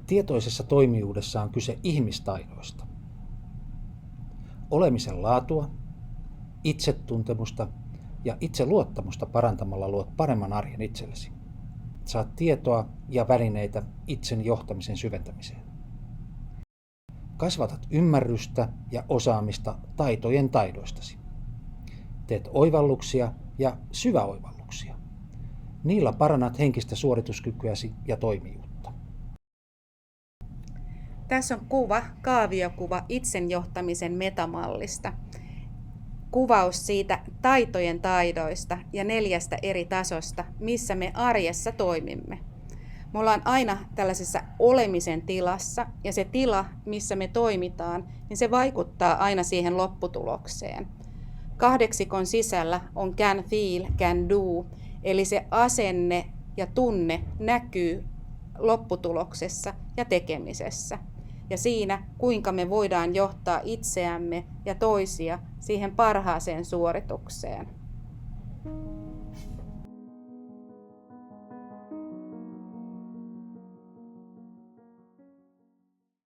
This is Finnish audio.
Tietoisessa toimijuudessa on kyse ihmistaidoista. Olemisen laatua, itsetuntemusta ja itseluottamusta parantamalla luot paremman arjen itsellesi. Saat tietoa ja välineitä itsen johtamisen syventämiseen. Kasvatat ymmärrystä ja osaamista taitojen taidoistasi. Teet oivalluksia ja syväoivalluksia. Niillä parannat henkistä suorituskykyäsi ja toimijuutta. Tässä on kaaviokuva itsenjohtamisen metamallista. Kuvaus siitä taitojen taidoista ja 4 eri tasosta, missä me arjessa toimimme. Me ollaan aina tällaisessa olemisen tilassa, ja se tila, missä me toimitaan, niin se vaikuttaa aina siihen lopputulokseen. 8 sisällä on can feel, can do, eli se asenne ja tunne näkyy lopputuloksessa ja tekemisessä. Ja siinä, kuinka me voidaan johtaa itseämme ja toisia siihen parhaaseen suoritukseen.